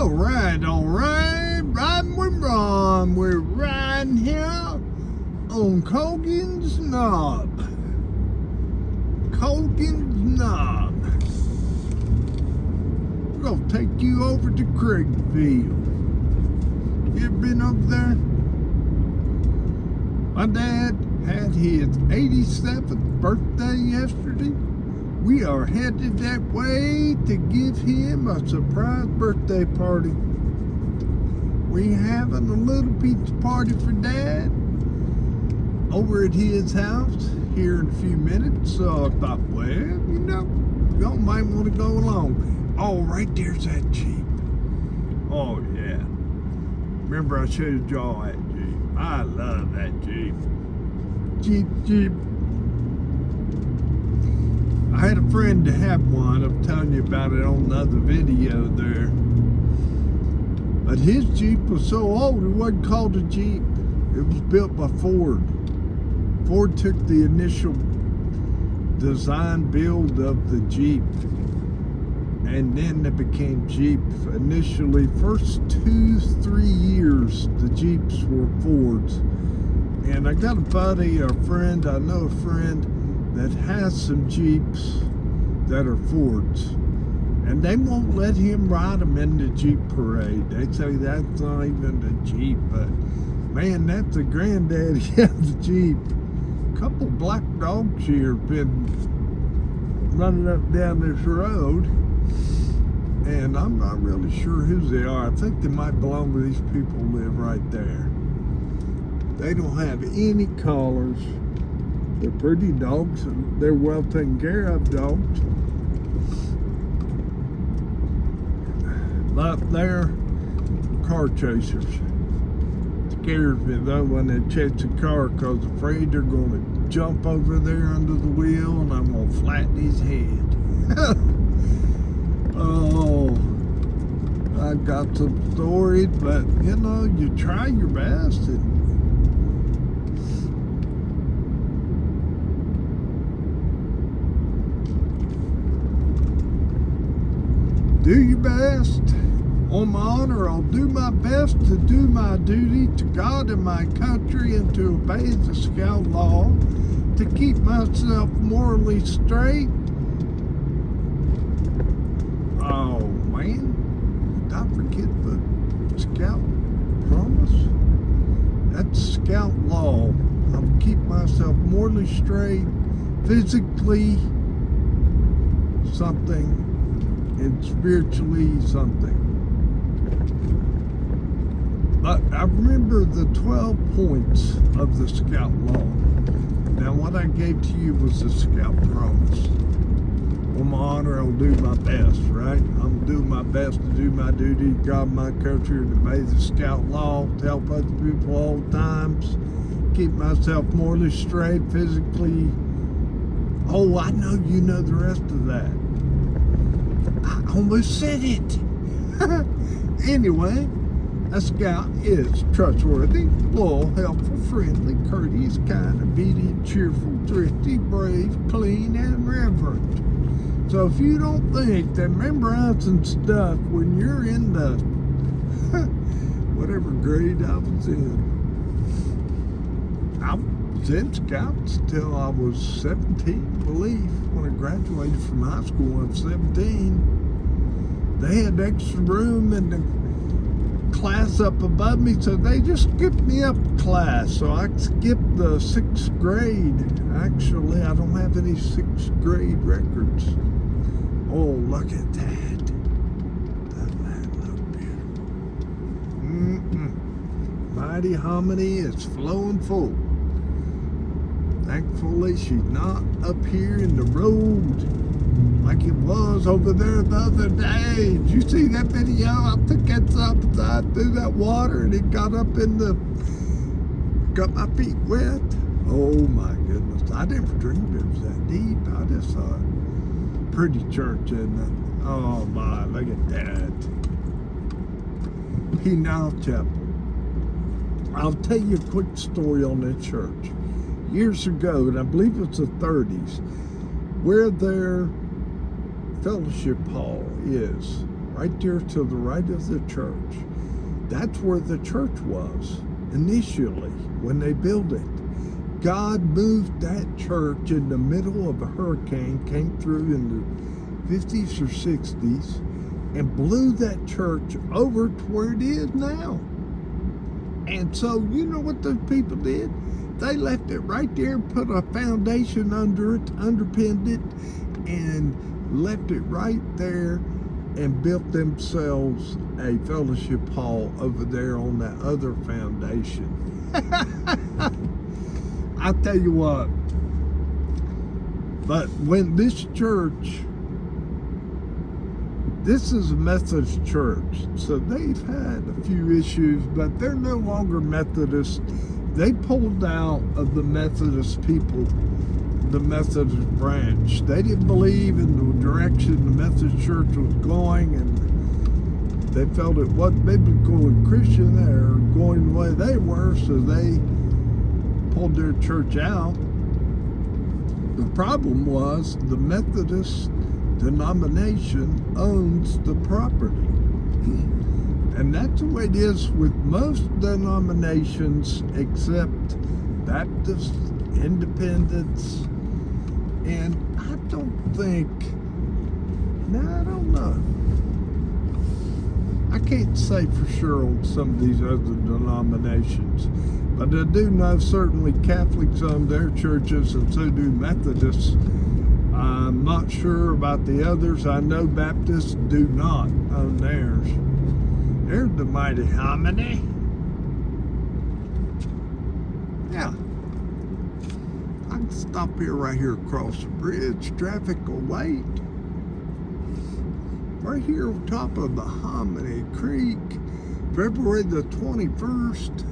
All right, riding with Ron. We're riding here on Colgan's Knob. Colgan's Knob. We're gonna take you over to Craigville. You ever been over there? My dad had his 87th birthday yesterday. We are headed that way to give him a surprise birthday party. We having a little pizza party for Dad over at his house here in a few minutes. So I thought, well, you know, y'all might want to go along. Oh, right there's that Jeep. Oh, yeah. Remember I showed y'all that Jeep. I love that Jeep. Jeep. I had a friend to have one. I'm telling you about it on another video there. But his Jeep was so old, it wasn't called a Jeep. It was built by Ford. Ford took the initial design build of the Jeep, and then it became Jeep. Initially, first 2-3 years, the Jeeps were Fords. And I got a buddy, or a friend, I know a friend, that has some Jeeps that are Fords, and they won't let him ride them in the Jeep parade. They say that's not even a Jeep, but man, that's the granddaddy of the Jeep. A couple black dogs here have been running up down this road, and I'm not really sure whose they are. I think they might belong to these people who live right there. They don't have any collars. They're pretty dogs, and they're well taken care of dogs. But they're car chasers. Scares me though when they chase a car, because I'm afraid they're going to jump over there under the wheel and I'm going to flatten his head. Oh, I got some stories, but you know, you try your best. And do your best. On my honor, I'll do my best to do my duty to God and my country, and to obey the Scout law, to keep myself morally straight. Oh man, did I forget the Scout promise? That's Scout law. I'll keep myself morally straight, physically something, and spiritually something. But I remember the 12 points of the Scout law. Now what I gave to you was the Scout promise. On my honor, I'll do my best, right? I'm doing my best to do my duty, God, my country, and obey the Scout law, to help other people all times, keep myself morally straight, physically. Oh, I know you know the rest of that. I almost said it. Anyway, a Scout is trustworthy, loyal, helpful, friendly, courteous, kind, obedient, cheerful, thrifty, brave, clean, and reverent. So if you don't think that memorizing stuff when you're in the whatever grade I was in, I was in Scouts till I was 17, I believe. When I graduated from high school, I was 17. They had extra room in the class up above me, so they just skipped me up a class. So I skipped the 6th grade. Actually, I don't have any 6th grade records. Oh, look at that. Doesn't that look beautiful? Mighty Hominy is flowing full. Thankfully, she's not up here in the road like it was over there the other day. Did you see that video? I took that upside through that water and it got up in got my feet wet. Oh my goodness. I never dreamed it was that deep. I just saw it. Pretty church, isn't it? Oh my, look at that. Penal Chapel. I'll tell you a quick story on that church. Years ago, and I believe it's the 30s, where their fellowship hall is, right there to the right of the church. That's where the church was initially when they built it. God moved that church in the middle of a hurricane, came through in the 50s or 60s, and blew that church over to where it is now. And so, you know what those people did? They left it right there, put a foundation under it, underpinned it, and left it right there and built themselves a fellowship hall over there on that other foundation. I tell you what, but when this church, this is a Methodist church, so they've had a few issues, but they're no longer Methodist. They pulled out of the Methodist people, the Methodist branch. They didn't believe in the direction the Methodist church was going, and they felt it wasn't biblical and Christian or going the way they were, so they pulled their church out. The problem was the Methodist denomination owns the property. And that's the way it is with most denominations except Baptist, Independents, and I don't think, I don't know. I can't say for sure on some of these other denominations, but I do know certainly Catholics own their churches and so do Methodists. I'm not sure about the others. I know Baptists do not own theirs. There's the mighty hominy. Yeah. I can stop here right here across the bridge. Traffic will wait. Right here on top of the Hominy Creek, February the 21st.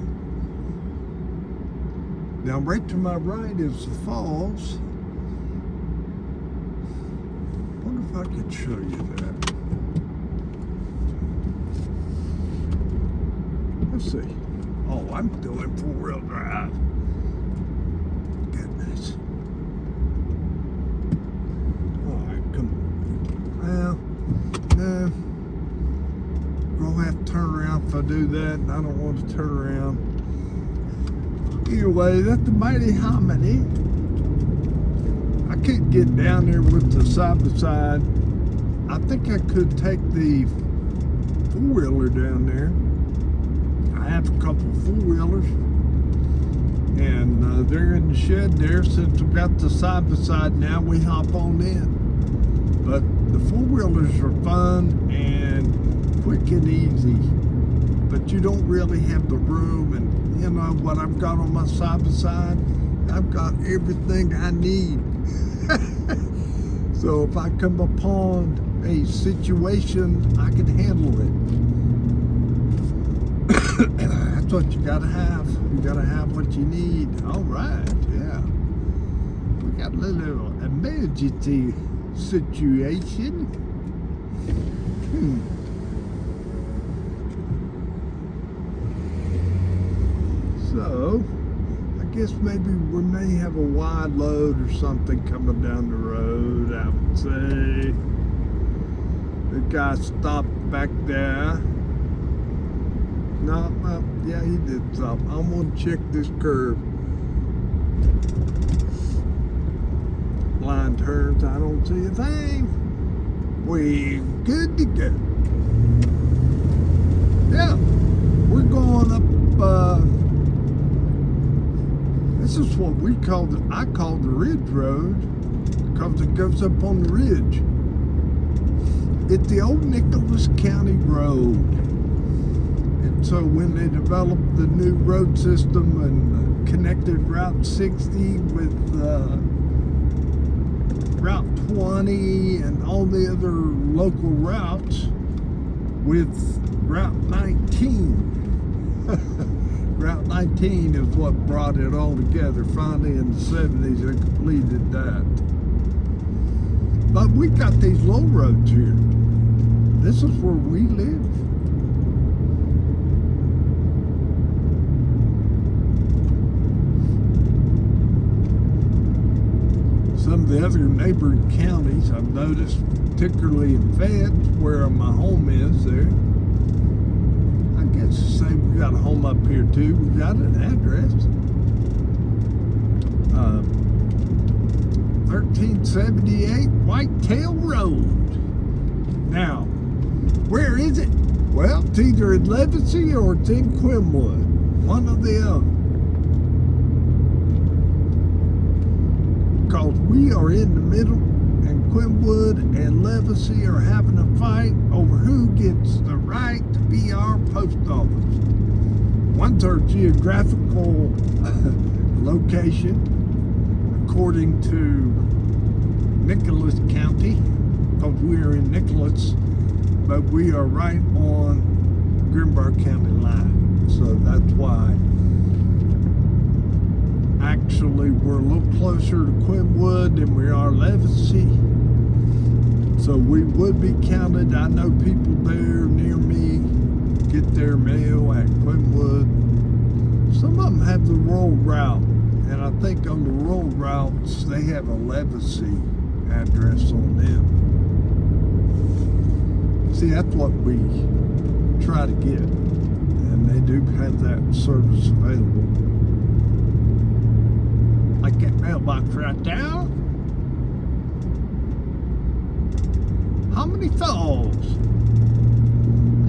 Now right to my right is the falls. Wonder if I could show you that. Let's see. Oh, I'm doing four-wheel drive. Goodness. All right, come on. Well, no. Gonna have to turn around if I do that, and I don't want to turn around. Either way, that's the mighty hominy. I couldn't get down there with the side-by-side. I think I could take the four-wheeler down there. I have a couple four-wheelers, and they're in the shed there. Since we've got the side-by-side now, we hop on in. But the four-wheelers are fun and quick and easy, but you don't really have the room. And you know what I've got on my side-by-side? I've got everything I need. So if I come upon a situation, I can handle it. That's what you gotta have. You gotta have what you need. All right, yeah. We got a little emergency situation. So, I guess maybe we may have a wide load or something coming down the road, I would say. The guy stopped back there. No, well, yeah, he did stop. I'm gonna check this curve. Line turns, I don't see a thing. We good to go. Yeah, we're going up, this is what we call I call the Ridge Road, because it goes up on the ridge. It's the old Nicholas County Road. And so when they developed the new road system and connected Route 60 with Route 20 and all the other local routes with Route 19. Route 19 is what brought it all together. Finally in the 70s they completed that. But we got these low roads here. This is where we live. Some of the other neighboring counties, I've noticed, particularly in Feds, where my home is there. I guess to say we got a home up here too. We got an address. 1378 Whitetail Road. Now, where is it? Well, it's either in Legacy or it's in Quinwood. One or the other. Because we are in the middle, and Quinwood and Legacy are having a fight over who gets the right to be our post office. One's our geographical location, according to Nicholas County, because we are in Nicholas, but we are right on Greenbrier County line. So that's why actually we're a little closer to Quinwood than we are Legacy. So we would be counted. I know people there near me get their mail at Quinwood. Some of them have the rural route, and I think on the rural routes they have a Legacy address on them. See, that's what we try to get, and they do have that service available. Like that mailbox right there. How many Falls?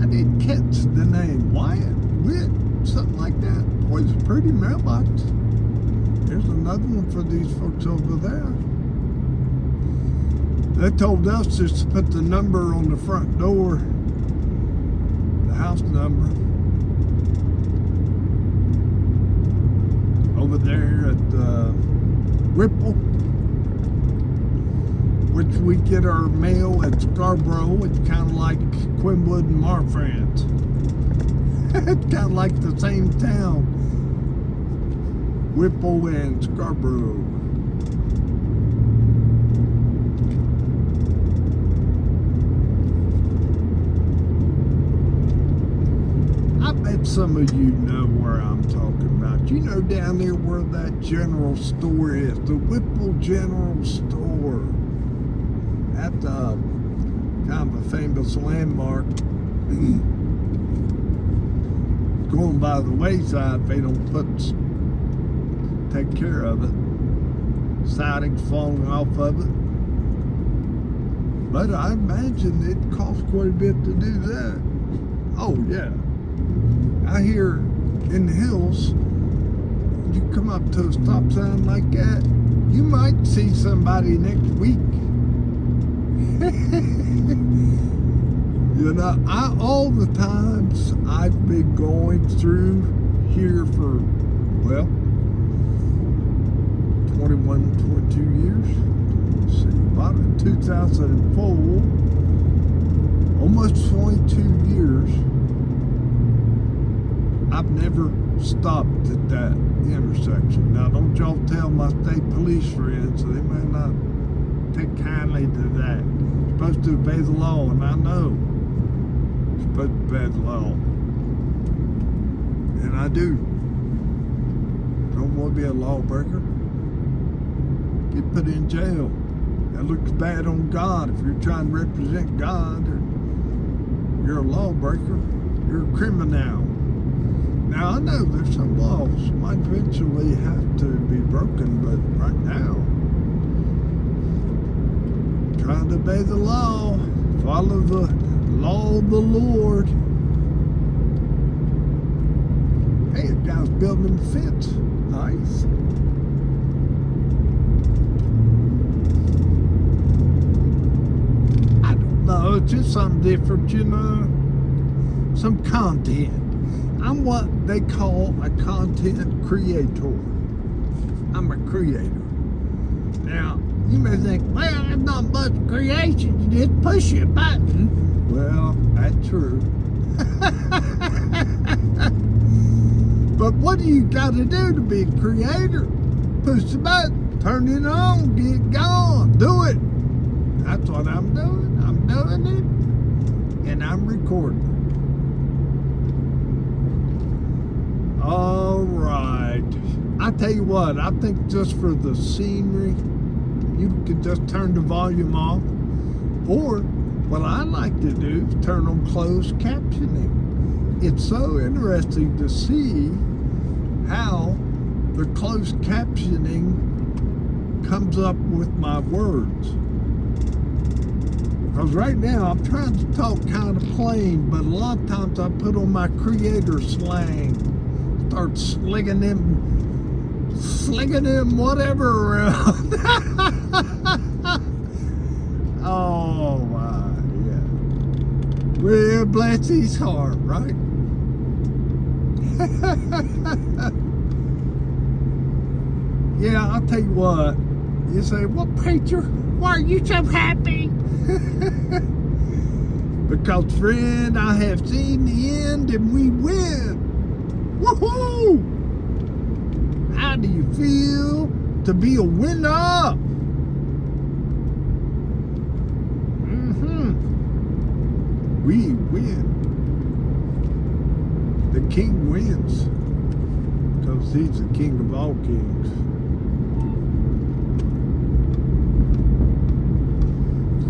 I didn't catch the name. Wyatt, Witt, something like that. Boy, it's a pretty mailbox. There's another one for these folks over there. They told us just to put the number on the front door, the house number, over there at Ripple, which we get our mail at Scarborough. It's kind of like Quinwood and Marfrance. It's kind of like the same town, Whipple and Scarborough. I bet some of you know where I'm talking about. You know down there where that general store is, the Whipple General Store. That's kind of a famous landmark. Going by the wayside if they don't take care of it. Siding's falling off of it. But I imagine it costs quite a bit to do that. Oh yeah. Out here in the hills, you come up to a stop sign like that, you might see somebody next week. You know, all the times I've been going through here for, well, 21, 22 years. Let's see, about in 2004, almost 22 years, I've never stopped at that intersection. Now, don't y'all tell my state police friends, they may not take kindly to that. You're supposed to obey the law, and I know you're supposed to obey the law. And I do. Don't want to be a lawbreaker. Get put in jail. That looks bad on God. If you're trying to represent God, or you're a lawbreaker, you're a criminal. Now, I know there's some laws might eventually have to be broken, but right now, trying to obey the law, follow the law of the Lord. Hey, a guy's building a fence. Nice. I don't know, it's just something different, you know, some content. I'm what they call a content creator. I'm a creator. Now, you may think, well, there's not much creation. You just push a button. Well, that's true. But what do you got to do to be a creator? Push the button, turn it on, get it going, do it. That's what I'm doing. I'm doing it, and I'm recording. All right. I tell you what, I think just for the scenery, you can just turn the volume off. Or what I like to do is turn on closed captioning. It's so interesting to see how the closed captioning comes up with my words. Because right now I'm trying to talk kind of plain, but a lot of times I put on my creator slang, start slinging them whatever around. Oh my, yeah. Well, bless his heart, right? Yeah, I'll tell you what. You say, well, preacher, why are you so happy? Because, friend, I have seen the end and we win. Woohoo! How do you feel to be a winner? We win. The king wins because he's the king of all kings.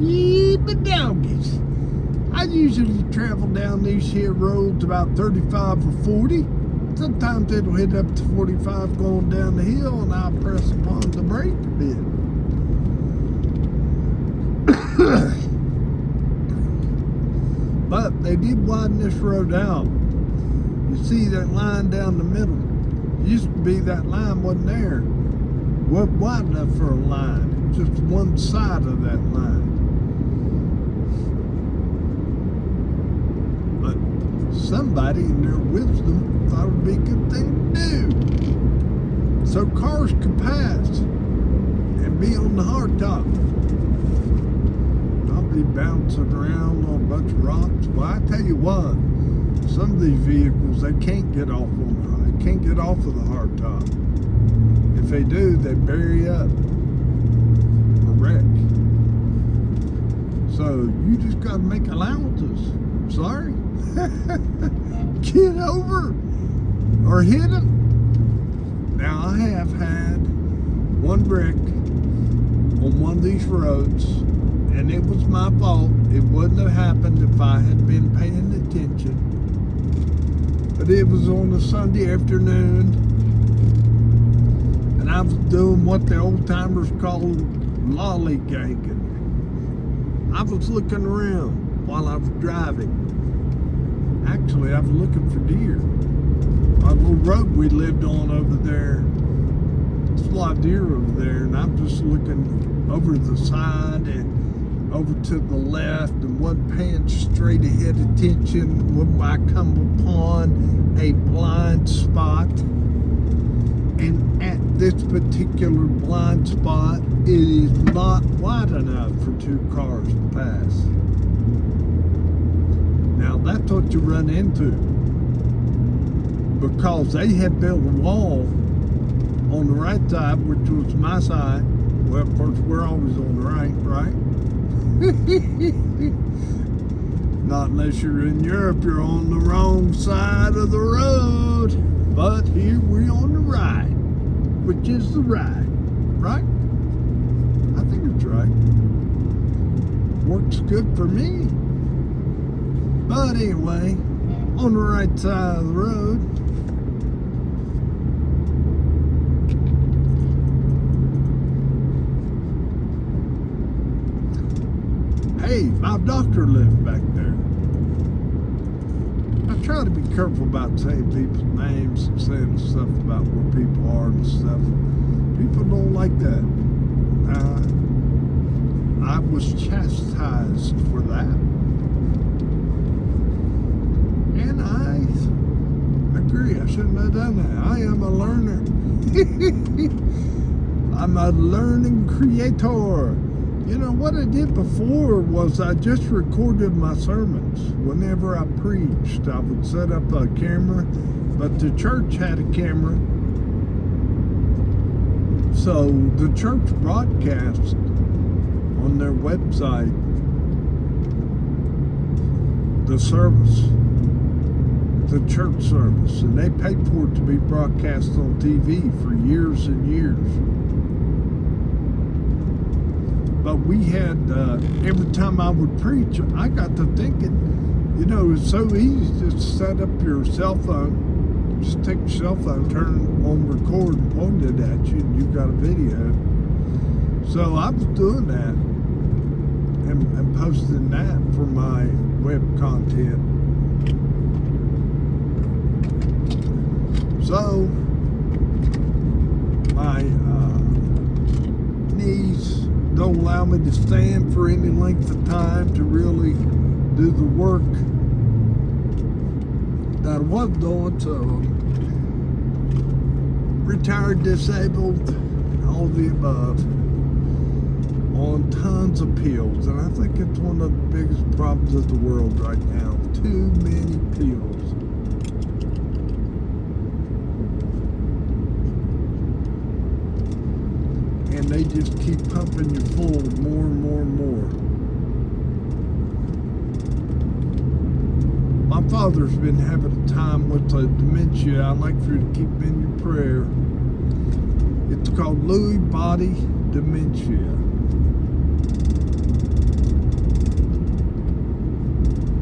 Yeah, but doggies. I usually travel down these here roads about 35 or 40. Sometimes it'll hit up to 45 going down the hill, and I'll press upon the brake a bit. But they did widen this road out. You see that line down the middle? It used to be that line wasn't there. Wasn't wide enough for a line. Just one side of that line. But somebody in their wisdom thought it would be a good thing to do. So cars could pass and be on the hardtop. Be bouncing around on a bunch of rocks. Well, I tell you what, some of these vehicles, they can't get off of the hard top. If they do, they bury up or wreck. So you just got to make allowances. Sorry. Get over or hit them. Now, I have had one wreck on one of these roads, and it was my fault. It wouldn't have happened if I had been paying attention. But it was on a Sunday afternoon, and I was doing what the old timers call lollygagging. I was looking around while I was driving. Actually, I was looking for deer. Our little road we lived on over there, there's a lot of deer over there, and I'm just looking over the side and over to the left and wasn't paying straight ahead attention when I come upon a blind spot. And at this particular blind spot, it is not wide enough for two cars to pass. Now that's what you run into, because they had built a wall on the right side, which was my side. Well, of course, we're always on the right? Not unless you're in Europe, you're on the wrong side of the road. But here we're on the right, which is the right? I think it's right. Works good for me. But anyway, on the right side of the road, hey, my doctor lived back there. I try to be careful about saying people's names and saying stuff about where people are and stuff. People don't like that. I was chastised for that. And I agree, I shouldn't have done that. I am a learner. I'm a learning creator. You know, what I did before was I just recorded my sermons. Whenever I preached, I would set up a camera, but the church had a camera. So the church broadcast on their website the service, the church service, and they paid for it to be broadcast on TV for years and years. But we had, every time I would preach, I got to thinking, you know, it's so easy to set up your cell phone. Just take your cell phone, turn it on record, and point it at you, and you've got a video. So I was doing that and posting that for my web content. So my knees don't allow me to stand for any length of time to really do the work that I was doing. So retired, disabled, all the above, on tons of pills. And I think it's one of the biggest problems of the world right now. Too many pills. And they just keep pumping you full of more and more and more. My father's been having a time with dementia. I'd like for you to keep him in your prayer. It's called Lewy body dementia.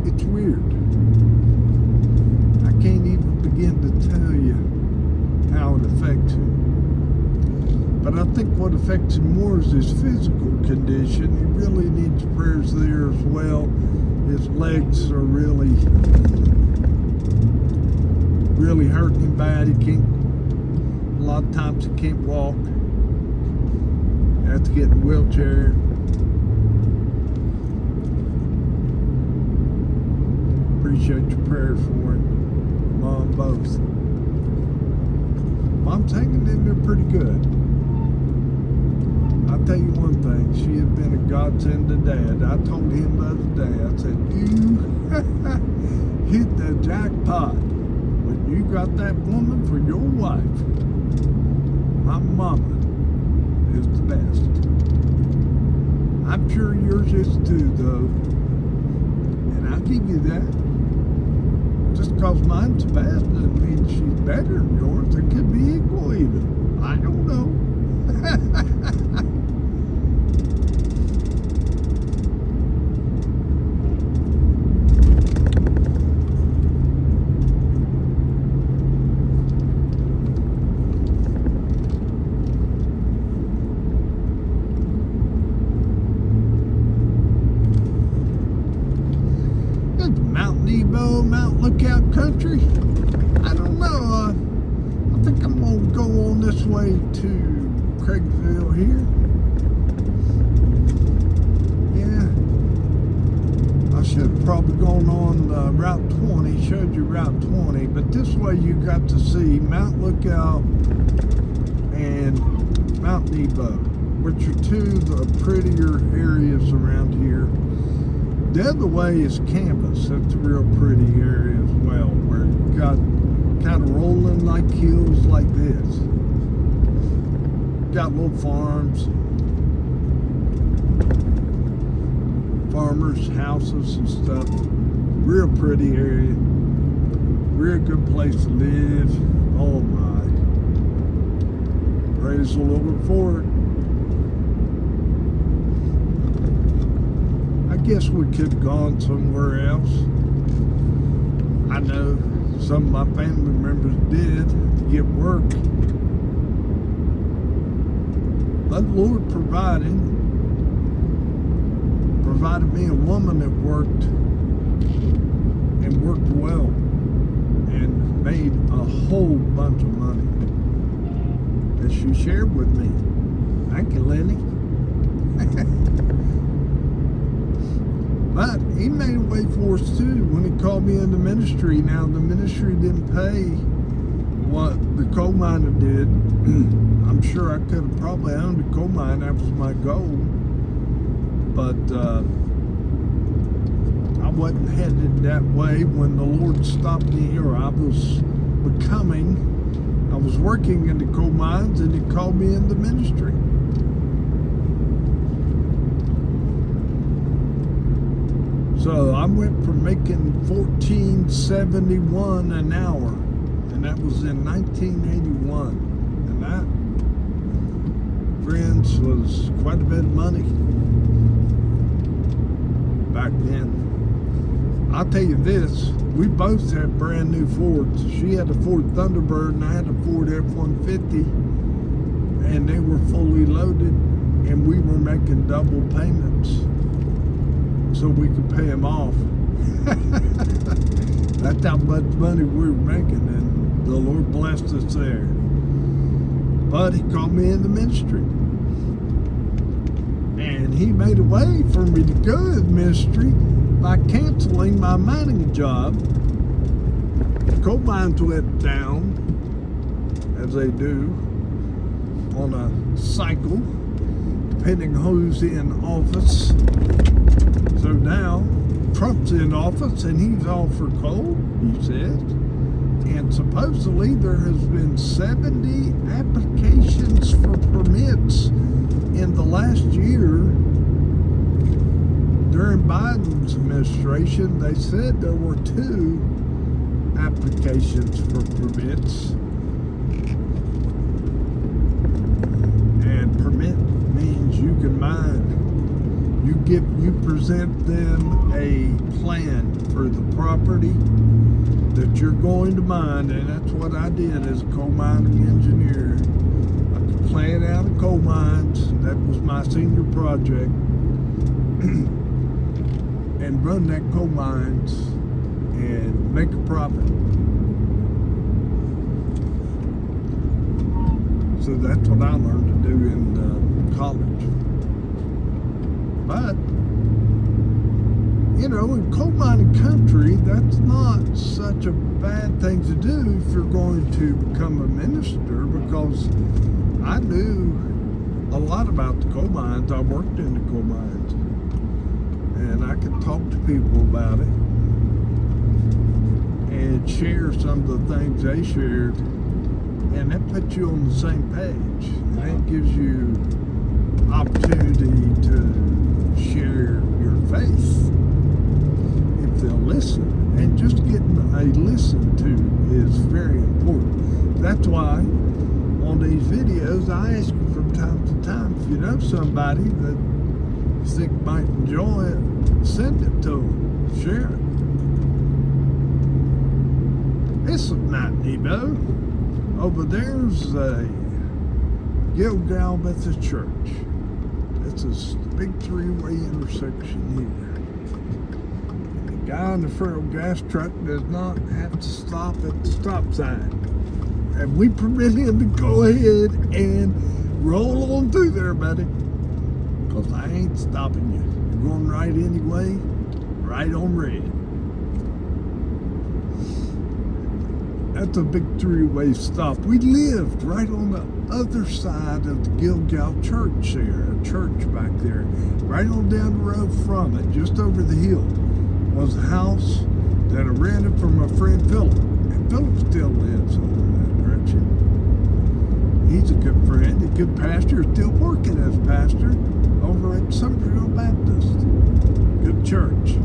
It's weird. I can't even begin to tell you how it affects him. But I think what affects him more is his physical condition. He really needs prayers there as well. His legs are really hurting him bad. He can't, a lot of times he can't walk. Has to get in a wheelchair. Appreciate your prayers for him. Mom, both. Mom's hanging in there pretty good. I'll tell you one thing, she has been a godsend to Dad. I told him the other day, I said, you hit the jackpot when you got that woman for your wife. My mama is the best. I'm sure yours is too, though. And I'll give you that. Just because mine's the best doesn't mean she's better than yours. It could be equal even. I don't know. Mount Lookout country. I don't know. I think I'm going to go on this way to Craigsville here. Yeah. I should have probably gone on Route 20, showed you Route 20, but this way you got to see Mount Lookout and Mount Nebo, which are two of the prettier areas around here. The other way is Canvas. That's a real pretty area as well, where you got kind of rolling like hills like this. Got little farms, farmers' houses and stuff. Real pretty area. Real good place to live. Oh my. Praise the Lord for it. I guess we could have gone somewhere else. I know some of my family members did to get work. But the Lord provided me a woman that worked well and made a whole bunch of money that she shared with me. Thank you, Lenny. But he made a way for us too when he called me into ministry. Now the ministry didn't pay what the coal miner did. I'm sure I could have probably owned a coal mine. That was my goal. But I wasn't headed that way when the Lord stopped me here. I was working in the coal mines, and he called me into ministry. So I went from making $14.71 an hour, and that was in 1981. And that, friends, was quite a bit of money. back then. I'll tell you this, we both had brand new Fords. She had a Ford Thunderbird and I had a Ford F-150, and they were fully loaded, and we were making double payments so we could pay them off. That's how much money we were making, and the Lord blessed us there. But he called me in the ministry, and he made a way for me to go to the ministry by canceling my mining job. Coal mines went down, as they do, on a cycle, depending who's in office. So now Trump's in office and he's all for coal, he says. And supposedly there has been 70 applications for permits in the last year. During Biden's administration, they said there were 2 applications for permits. And permit means you can mine. You present them a plan for the property that you're going to mine, and that's what I did as a coal mining engineer. I could plan out of coal mines. That was my senior project. And run that coal mines and make a profit. So that's what I learned to do in college. But, you know, in coal mining country, that's not such a bad thing to do if you're going to become a minister, because I knew a lot about the coal mines. I worked in the coal mines, and I could talk to people about it and share some of the things they shared, and that puts you on the same page, and that gives you opportunity to share your faith if they'll listen. And just getting a listen to is very important. That's why on these videos I ask you from time to time, if you know somebody that you think might enjoy it, send it to them, share it. It's not Nebo. Over there's a Gilgal Methodist Church. It's a big 3-way intersection here. The guy in the feral gas truck does not have to stop at the stop sign. And we permit him to go ahead and roll on through there, buddy. Because I ain't stopping you. You're going right anyway, right on red. That's a big 3-way stop. We lived right on the other side of the Gilgal Church there, a church back there. Right on down the road from it, just over the hill, was a house that I rented from my friend Philip. And Philip still lives over in that direction. He's a good friend, a good pastor, still working as pastor over at Somerville Baptist. Good church.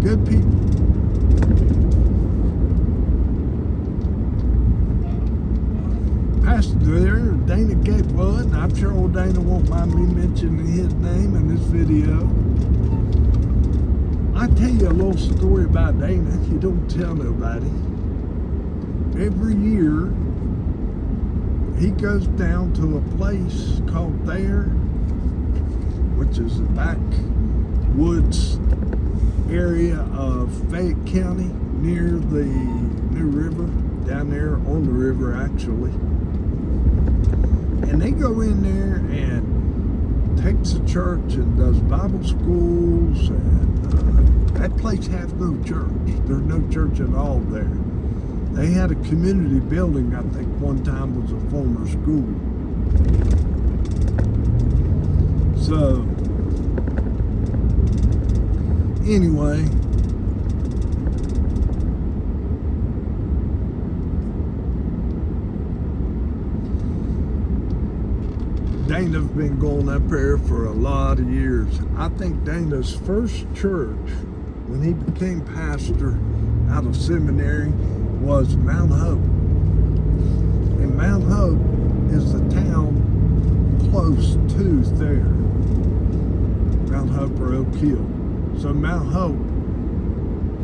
Good people. Pastor there, Dana Gatewood, and I'm sure old Dana won't mind me mentioning his name in this video. I tell you a little story about Dana. You don't tell nobody. Every year, he goes down to a place called Thayer, which is the backwoods area of Fayette County, near the New River, down there on the river actually. And they go in there and takes the church and does Bible schools, and that place has no church. There's no church at all there. They had a community building, I think one time was a former school. So, anyway, Dana's been going up there for a lot of years. I think Dana's first church, when he became pastor out of seminary, was Mount Hope. And Mount Hope is the town close to there. Mount Hope or Oak Hill. So Mount Hope,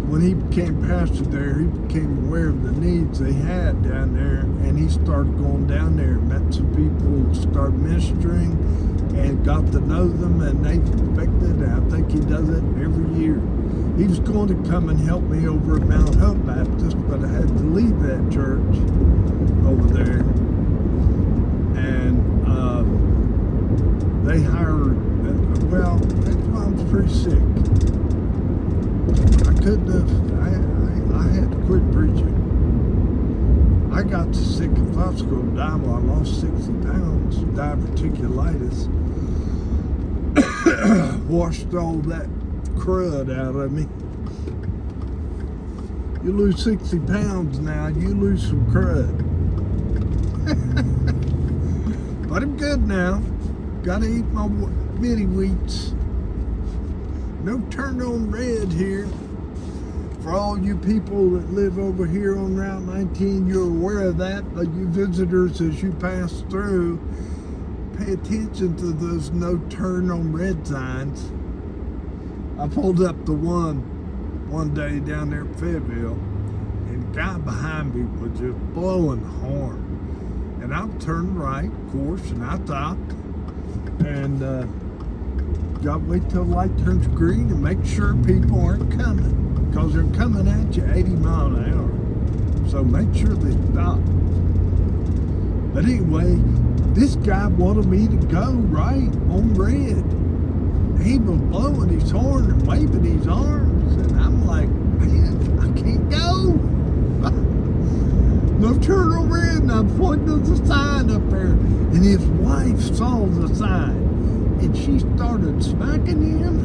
when he became pastor there, he became aware of the needs they had down there, and he started going down there, met some people, started ministering, and got to know them, and they respected it. I think he does it every year. He was going to come and help me over at Mount Hope Baptist, but I had to leave that church over there. And they hired, well, I was pretty sick. I couldn't have, I had to quit preaching. I got so sick if I was going to die. Well, I lost 60 pounds, diverticulitis. Washed all that crud out of me. You lose 60 pounds now, you lose some crud. But I'm good now. Gotta eat my mini wheats. No turn on red here. For all you people that live over here on Route 19, you're aware of that. But you visitors, as you pass through, pay attention to those no turn on red signs. I pulled up the one day down there at Fayetteville, and the guy behind me was just blowing the horn. And I turned right, of course, and I stopped. And got to wait till the light turns green and make sure people aren't coming, because they're coming at you 80 miles an hour. So make sure they stop. But anyway, this guy wanted me to go right on red. He was blowing his horn and waving his arms, and I'm like, man, I can't go. No turn on red, and I'm pointing to the sign up there. And his wife saw the sign, and she started smacking him.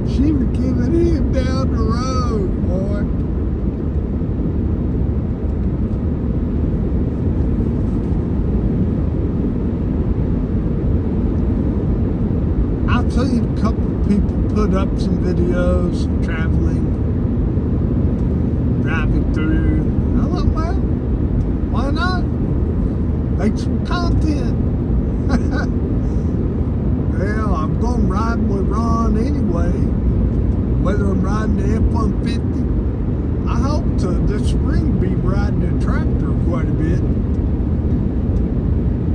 She was giving him down the road, boy. I've seen a couple of people put up some videos of traveling, driving through. I thought, well, why not? Make some content. Well, I'm going riding with Ron anyway, whether I'm riding the F-150. I hope to this spring be riding the tractor quite a bit.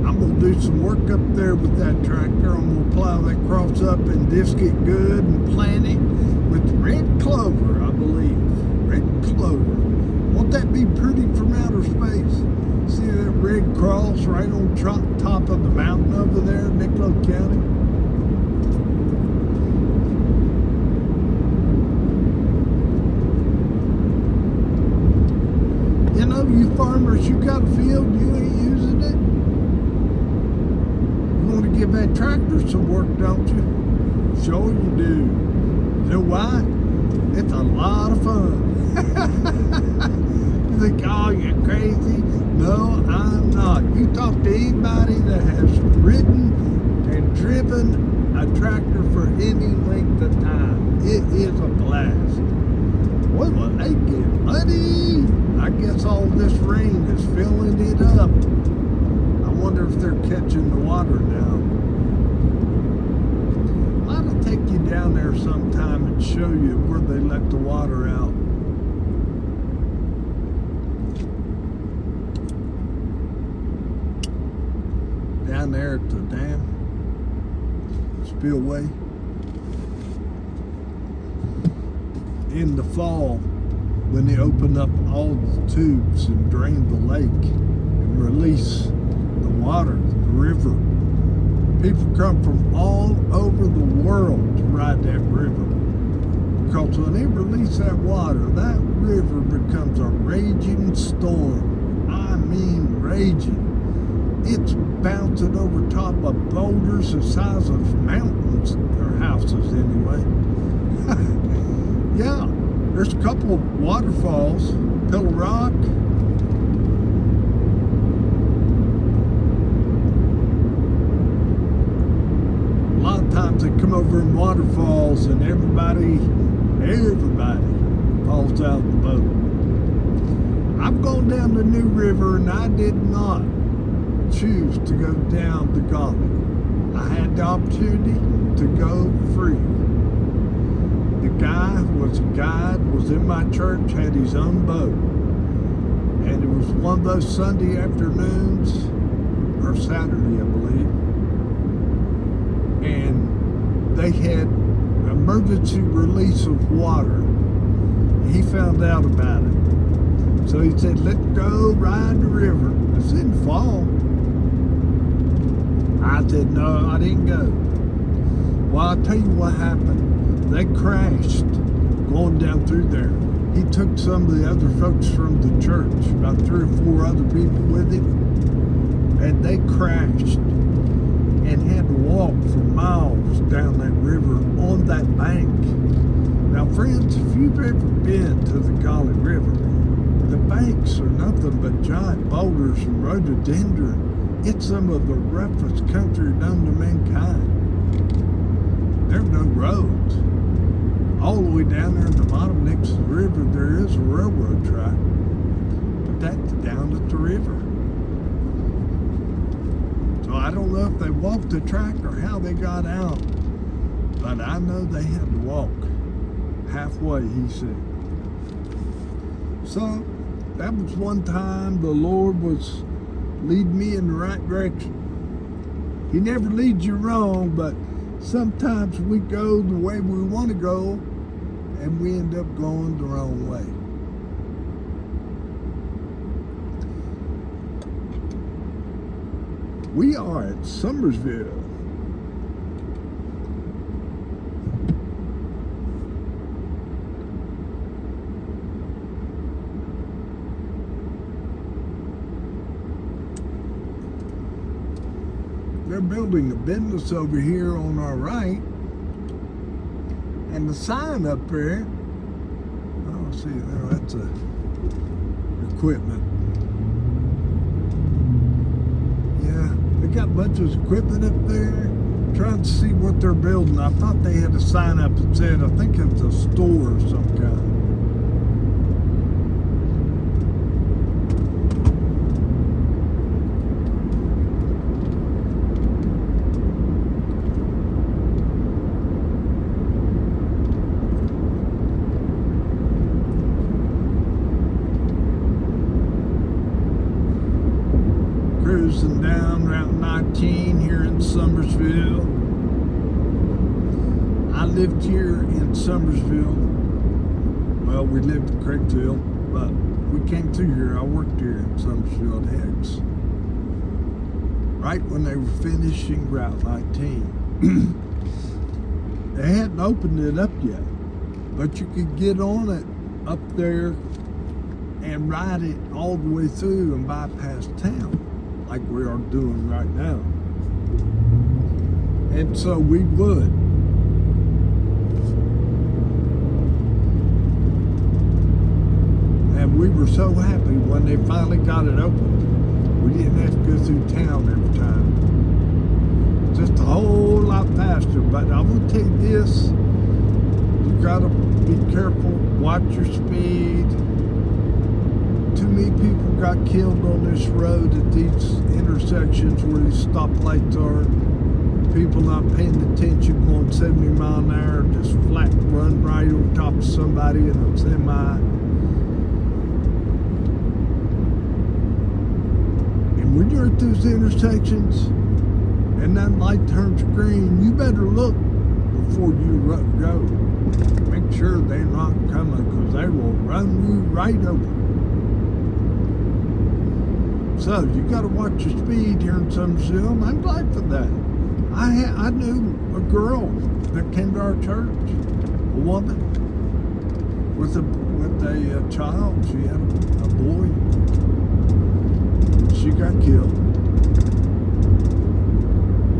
I'm going to do some work up there with that tractor. I'm going to plow that cross up and disc it good and plant it with red clover, I believe. Red clover. Won't that be pretty from outer space? See that red cross right on top of the mountain over there in Nicola County? You know, you farmers, you got a field, you ain't using it. You want to give that tractor some work, don't you? Sure you do. You know why? It's a lot of fun. You think, oh, you're crazy? No, I'm not. You talk to anybody that has ridden and driven a tractor for any length of time. It is a blast. Well, when they get muddy, I guess all this rain is filling it up. I wonder if they're catching the water now. I'll take you down there sometime and show you where they let the water out. Down there at the dam, spillway. In the fall, when they open up all the tubes and drain the lake and release the water, the river, people come from all over the world to ride that river. Because when they release that water, that river becomes a raging storm. I mean raging. It's bouncing over top of boulders the size of mountains, or houses anyway. Yeah, there's a couple of waterfalls, Pillow Rock. A lot of times they come over in waterfalls and everybody falls out of the boat. I've gone down the New River and I did not choose to go down the Golly. I had the opportunity to go free. The guy was a guide, was in my church, had his own boat. And it was one of those Sunday afternoons, or Saturday, I believe. And they had emergency release of water. He found out about it. So he said, let's go ride the river. It's in fall. I said, no, I didn't go. Well, I'll tell you what happened. They crashed going down through there. He took some of the other folks from the church, about 3 or 4 other people with him, and they crashed and had to walk for miles down that river on that bank. Now, friends, if you've ever been to the Golly River, the banks are nothing but giant boulders and rhododendron. It's some of the roughest country known to mankind. There's no roads. All the way down there in the bottom next to the river, there is a railroad track. But that's down at the river. So I don't know if they walked the track or how they got out. But I know they had to walk halfway, he said. So that was one time the Lord was leading me in the right direction. He never leads you wrong, but sometimes we go the way we want to go and we end up going the wrong way. We are at Summersville. They're building a business over here on our right. And the sign up there, oh, see there, that's equipment. Yeah, they got a bunch of equipment up there. Trying to see what they're building. I thought they had a sign up that said, I think it's a store of some kind. Cruising down Route 19 here in Summersville. I lived here in Summersville. Well, we lived in Craigville, but we came through here. I worked here in Summersville at Hicks. Right when they were finishing Route 19. They hadn't opened it up yet, but you could get on it up there and ride it all the way through and bypass town, like we are doing right now. And so we would. And we were so happy when they finally got it open. We didn't have to go through town every time. Just a whole lot faster. But I will tell you this, you gotta be careful, watch your speed. Too many people got killed on this road at these intersections where these stoplights are. People not paying attention, going 70 miles an hour, just flat run right over top of somebody in a semi. And when you're at those intersections and that light turns green, you better look before you go. Make sure they're not coming, because they will run you right over. So you got to watch your speed here in Summersville, and I'm glad for that. I knew a girl that came to our church, a woman with a child. She had a boy. She got killed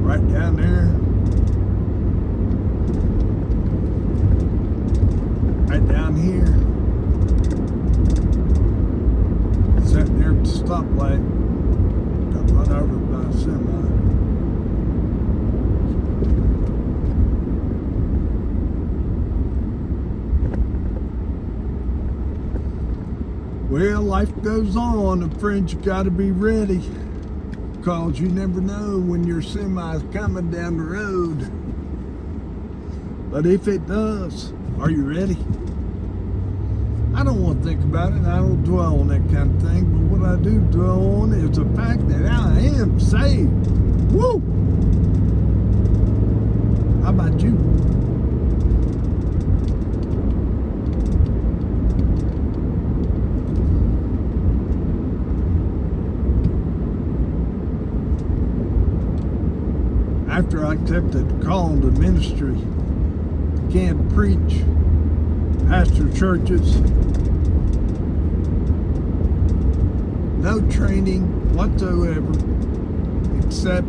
right down there, right down here, sitting there at the stoplight. Got run over by a semi. Well, life goes on, and friends, you got to be ready. because you never know when your semi's coming down the road. But if it does, are you ready? I don't want to think about it. I don't dwell on that kind of thing. But what I do dwell on is the fact that I am saved. Woo! How about you? After I accepted the call to ministry, began to preach, pastor churches, no training whatsoever, except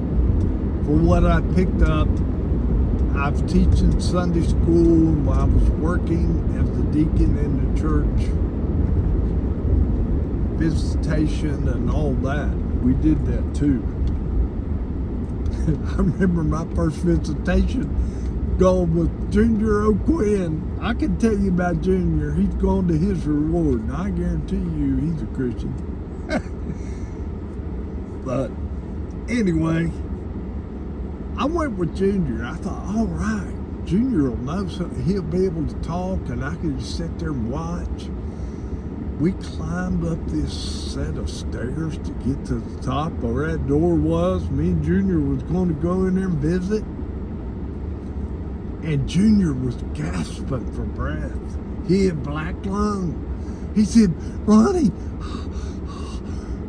for what I picked up. I was teaching Sunday school while I was working as a deacon in the church, visitation and all that. We did that too. I remember my first visitation going with Junior O'Quinn. I can tell you about Junior. He's gone to his reward, and I guarantee you he's a Christian. But anyway, I went with Junior. I thought, all right, Junior will know something. He'll be able to talk, and I can just sit there and watch. We climbed up this set of stairs to get to the top where that door was. Me and Junior was going to go in there and visit. And Junior was gasping for breath. He had black lung. He said, Ronnie,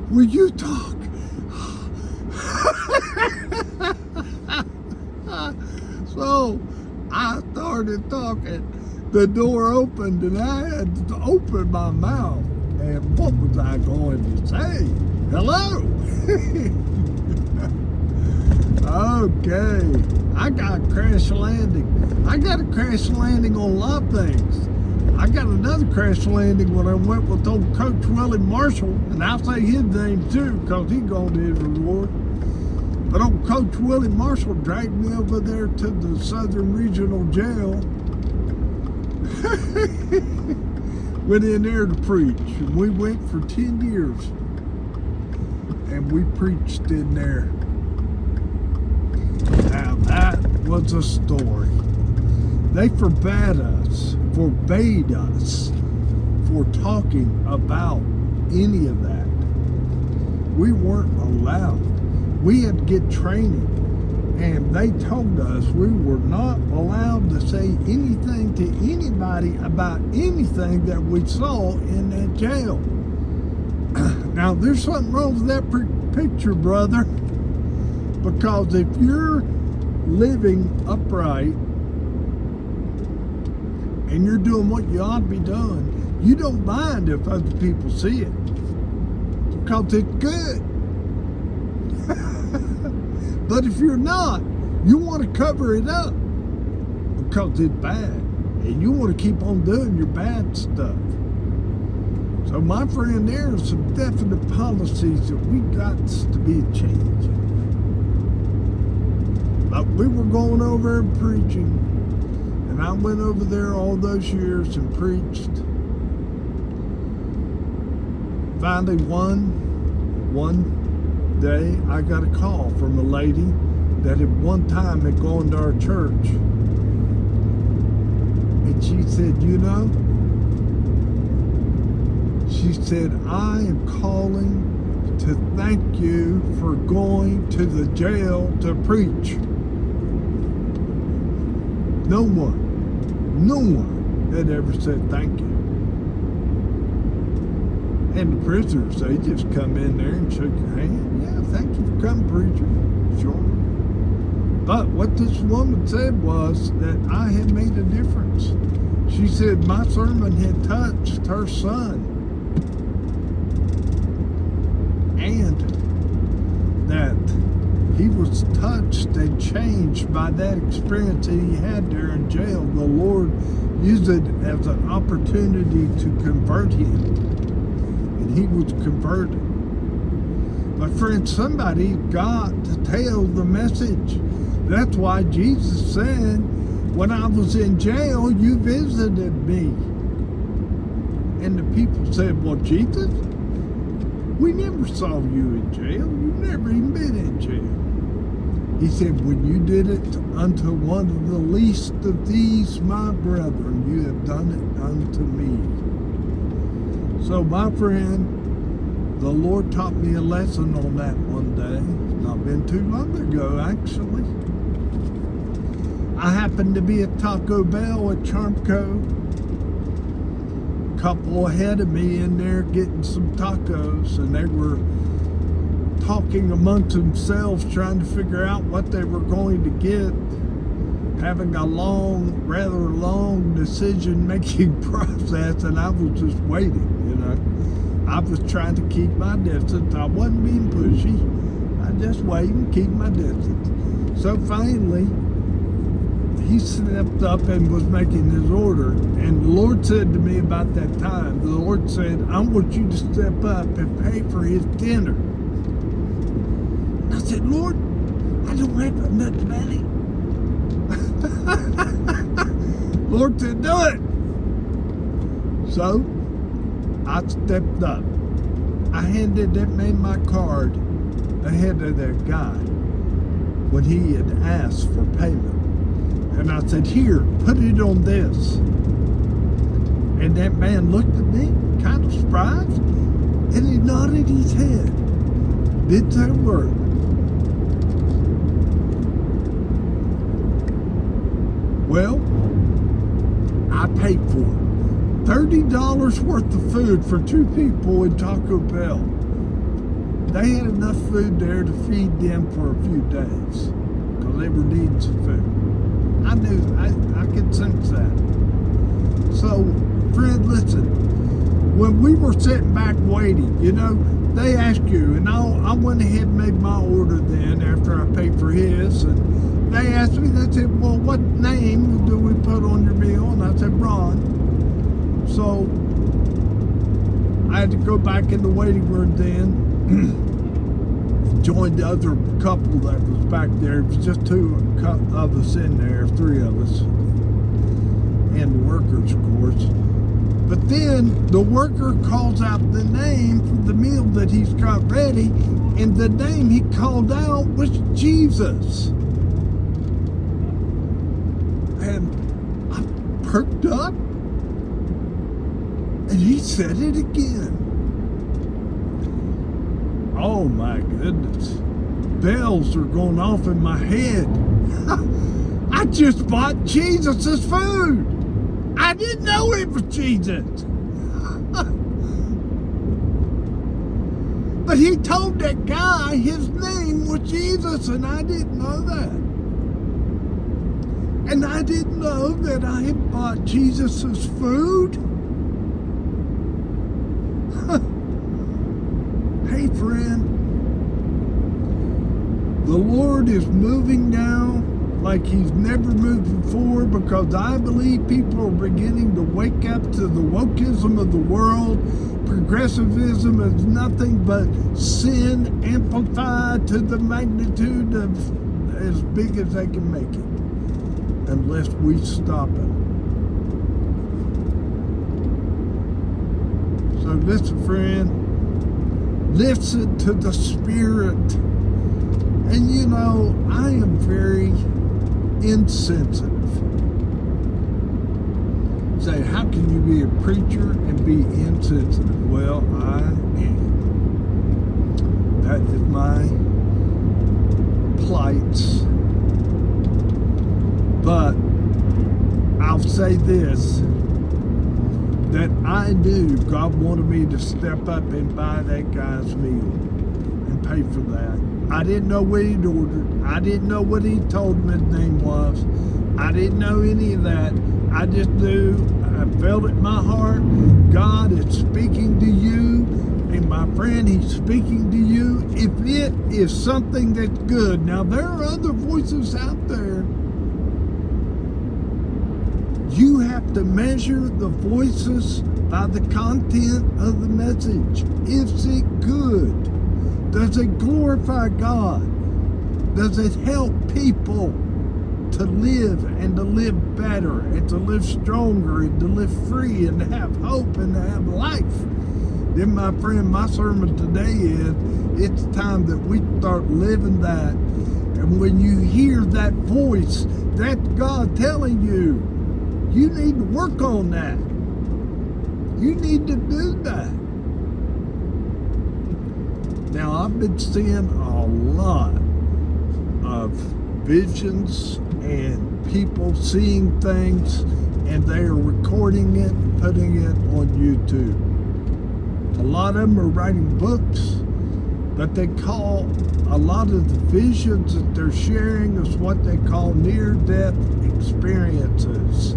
will you talk? So I started talking. The door opened and I had to open my mouth. And what was I going to say? Hello. Okay. I got a crash landing. I got a crash landing on a lot of things. I got another crash landing when I went with old Coach Willie Marshall. And I'll say his name too because he gone to his reward. But old Coach Willie Marshall dragged me over there to the Southern Regional Jail. Went in there to preach, and we went for 10 years, and we preached in there. Now that was a story. They forbade us for talking about any of that. We weren't allowed. We had to get training. And they told us we were not allowed to say anything to anybody about anything that we saw in that jail. Now, there's something wrong with that picture, brother. Because if you're living upright and you're doing what you ought to be doing, you don't mind if other people see it. Because it's good. But if you're not, you want to cover it up because it's bad. And you want to keep on doing your bad stuff. So my friend, there are some definite policies that we got to be changing. But we were going over and preaching. And I went over there all those years and preached. Finally one day I got a call from a lady that at one time had gone to our church, and she said, you know, she said, I am calling to thank you for going to the jail to preach. No one had ever said thank you. And the prisoners, they just come in there and shook your hand. Yeah, thank you for coming, preacher. Sure. But what this woman said was that I had made a difference. She said my sermon had touched her son. And that he was touched and changed by that experience that he had there in jail. The Lord used it as an opportunity to convert him. He was converted. My friend, somebody got to tell the message. That's why Jesus said, when I was in jail, you visited me. And the people said, well, Jesus, We never saw you in jail. You've never even been in jail. He said, when you did it unto one of the least of these, my brethren, you have done it unto me. So, my friend, the Lord taught me a lesson on that one day. It's not been too long ago, actually. I happened to be at Taco Bell at Charmco. A couple ahead of me in there getting some tacos, and they were talking amongst themselves, trying to figure out what they were going to get, having a rather long decision-making process, and I was just waiting, I was trying to keep my distance. I wasn't being pushy. I just waited and keep my distance. So finally, he stepped up and was making his order. And the Lord said to me about that time, the Lord said, I want you to step up and pay for his dinner. And I said, Lord, I don't have enough money. Lord said, do it. So I stepped up. I handed that man my card ahead of that guy when he had asked for payment. And I said, here, put it on this. And that man looked at me, kind of surprised, and he nodded his head. Did that work? Well, I paid for it. $30 worth of food for 2 people in Taco Bell. They had enough food there to feed them for a few days because they were needing some food. I knew, I could sense that. So, friend, listen, when we were sitting back waiting, they ask you, and I went ahead and made my order then after I paid for his, and they asked me, they said, well, what name do we put on your meal? And I said, Ron. So I had to go back in the waiting room then, joined the other couple that was back there. It was just 2 of us in there, 3 of us, and the workers, of course. But then the worker calls out the name for the meal that he's got ready, and the name he called out was Jesus. And I perked up. And he said it again. Oh my goodness. Bells are going off in my head. I just bought Jesus' food. I didn't know it was Jesus. But he told that guy his name was Jesus, and I didn't know that. And I didn't know that I had bought Jesus' food. Hey friend, the Lord is moving now like he's never moved before, because I believe people are beginning to wake up to the wokeism of the world. Progressivism is nothing but sin amplified to the magnitude of as big as they can make it, unless we stop it. So listen, friend, listen to the Spirit. And I am very insensitive. Say, how can you be a preacher and be insensitive? Well, I am. That is my plight. But I'll say this, that I knew God wanted me to step up and buy that guy's meal and pay for that. I didn't know what he'd ordered. I didn't know what he told him his name was. I didn't know any of that. I just knew, I felt it in my heart, God is speaking to you, and my friend, he's speaking to you. If it is something that's good, now there are other voices out there. You have to measure the voices by the content of the message. Is it good? Does it glorify God? Does it help people to live and to live better and to live stronger and to live free and to have hope and to have life? Then, my friend, my sermon today is, it's time that we start living that. And when you hear that voice, that's God telling you, you need to work on that. You need to do that. Now, I've been seeing a lot of visions and people seeing things, and they are recording it and putting it on YouTube. A lot of them are writing books, but they call a lot of the visions that they're sharing is what they call near-death experiences,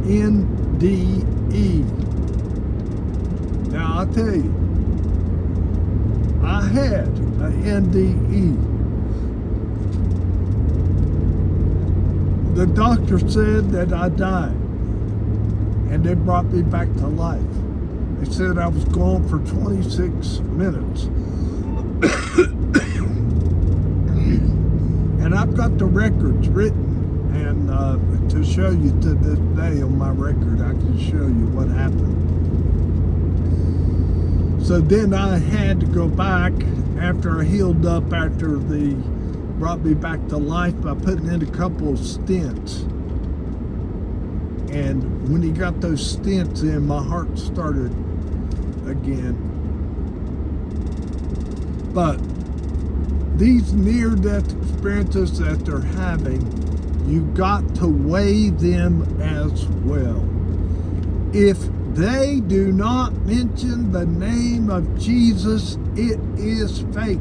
NDE. Now, I'll tell you, I had an NDE. The doctor said that I died, and they brought me back to life. They said I was gone for 26 minutes. And I've got the records written, and to show you to this day on my record, I can show you what happened. So then I had to go back after I healed up, after they brought me back to life by putting in a couple of stents. And when he got those stents in, my heart started again. But these near-death experiences that they're having, you've got to weigh them as well. If they do not mention the name of Jesus, it is fake.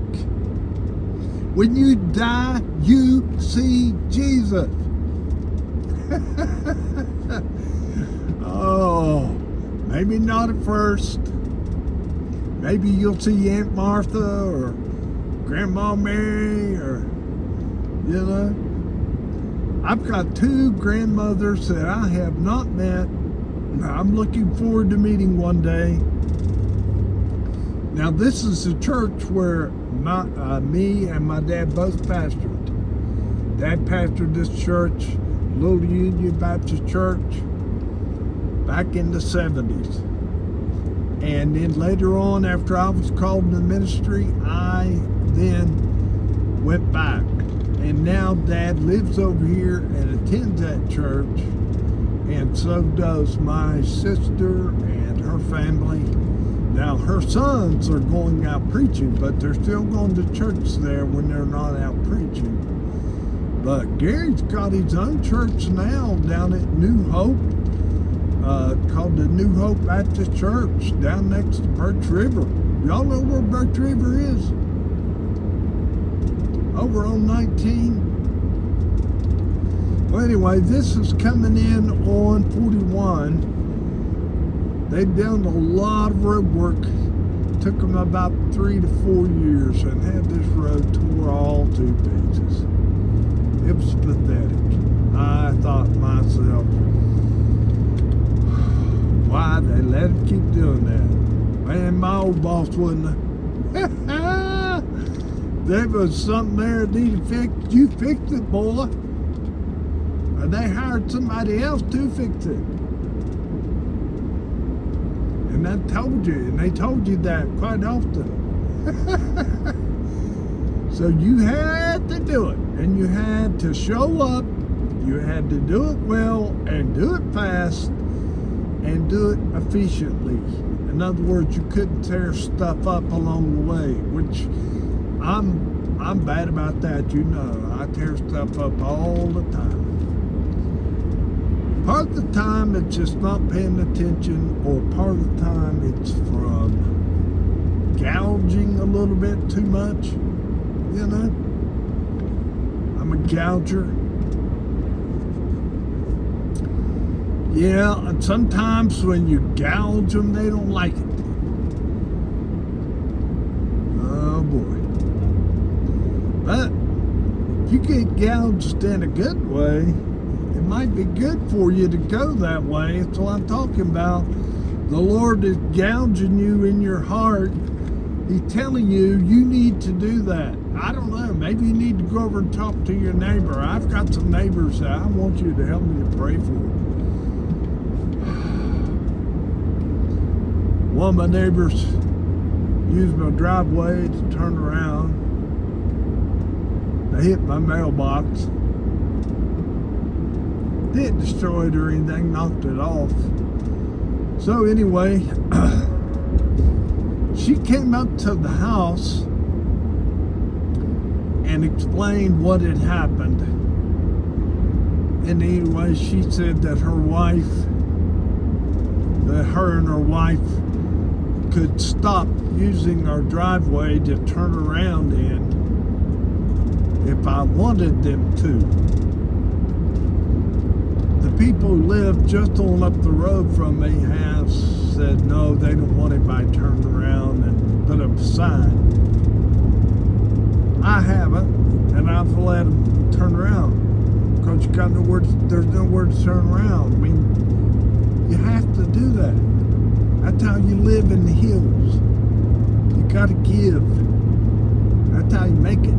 When you die, you see Jesus. Oh, maybe not at first. Maybe you'll see Aunt Martha or Grandma Mary, or, you know. I've got 2 grandmothers that I have not met. I'm looking forward to meeting one day. Now, this is a church where me and my dad both pastored. Dad pastored this church, Little Union Baptist Church, back in the 70s. And then later on, after I was called into ministry, I then went back. And now Dad lives over here and attends that church. And so does my sister and her family. Now, her sons are going out preaching, but they're still going to church there when they're not out preaching. But Gary's got his own church now down at New Hope, called the New Hope Baptist Church, down next to Birch River. Y'all know where Birch River is? Over on 19. Well, anyway, this is coming in on 41. They've done a lot of road work. Took them about 3 to 4 years and had this road tore all to pieces. It was pathetic. I thought to myself, why they let it keep doing that? Man, my old boss wouldn't. There was something there that needed fixed. You fixed it, boy. And they hired somebody else to fix it. And I told you, and they told you that quite often. So you had to do it, and you had to show up. You had to do it well, and do it fast, and do it efficiently. In other words, you couldn't tear stuff up along the way, which I'm bad about that, you know. I tear stuff up all the time. Part of the time it's just not paying attention, or part of the time it's from gouging a little bit too much, you know. I'm a gouger. Yeah, and sometimes when you gouge them, they don't like it. Oh boy. But if you get gouged in a good way, it might be good for you to go that way. That's what I'm talking about. The Lord is gouging you in your heart. He's telling you, you need to do that. I don't know, maybe you need to go over and talk to your neighbor. I've got some neighbors that I want you to help me to pray for. One of my neighbors, used my driveway to turn around. They hit my mailbox. Didn't destroy it or anything, knocked it off. So anyway, she came up to the house and explained what had happened. And anyway, she said that her and her wife could stop using our driveway to turn around in if I wanted them to. The people who live just on up the road from me have said no, they don't want anybody turned around and put up a sign. I haven't, and I've let them turn around because there's nowhere to turn around. I mean, you have to do that. That's how you live in the hills. You gotta give. That's how you make it.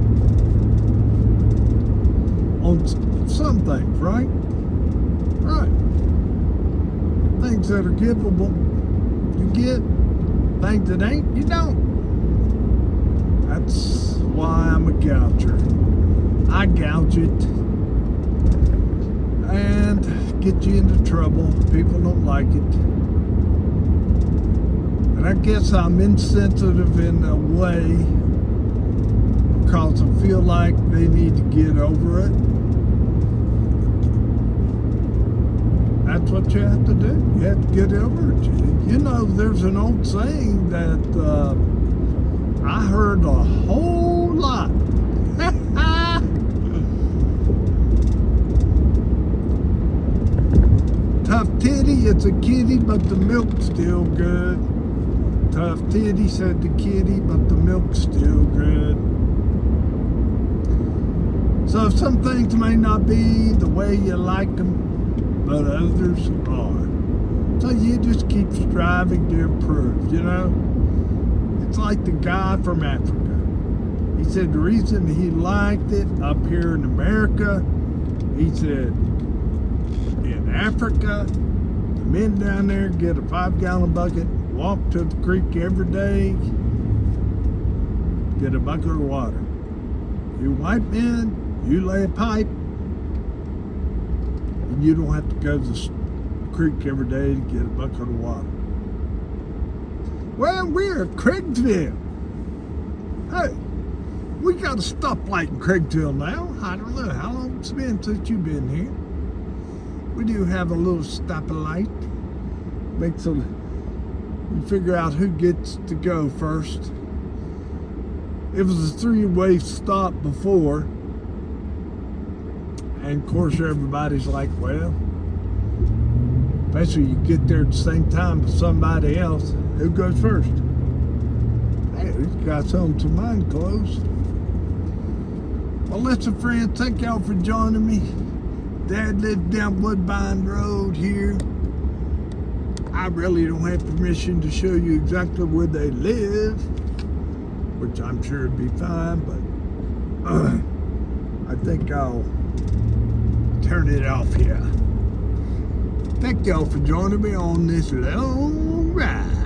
On some things, right? Right. Things that are givable, you get. Things that ain't, you don't. That's why I'm a gouger. I gouge it and get you into trouble. People don't like it. And I guess I'm insensitive in a way because I feel like they need to get over it. That's what you have to do. You have to get over it. You know, there's an old saying that I heard a whole lot. Tough titty, it's a kitty, but the milk's still good. Tough titty, said the kitty, but the milk's still good. So some things may not be the way you like them, but others are. So you just keep striving to improve, you know? It's like the guy from Africa. He said the reason he liked it up here in America, he said, in Africa, the men down there get a 5-gallon bucket, walk to the creek every day, get a bucket of water. You white men, you lay a pipe, and you don't have to go to the creek every day to get a bucket of water. Well, we're at Craigsville. Hey, we got a stoplight in Craigsville now. I don't know how long it's been since you've been here. We do have a little stoplight. Makes you figure out who gets to go first. It was a 3-way stop before. And of course everybody's like, well, especially you get there at the same time as somebody else, who goes first? Hey, these guys on some mind clothes. Well, listen, friends, thank y'all for joining me. Dad lives down Woodbine Road here. I really don't have permission to show you exactly where they live, which I'm sure it'd be fine, but I think I'll turn it off here. Thank y'all for joining me on this long ride.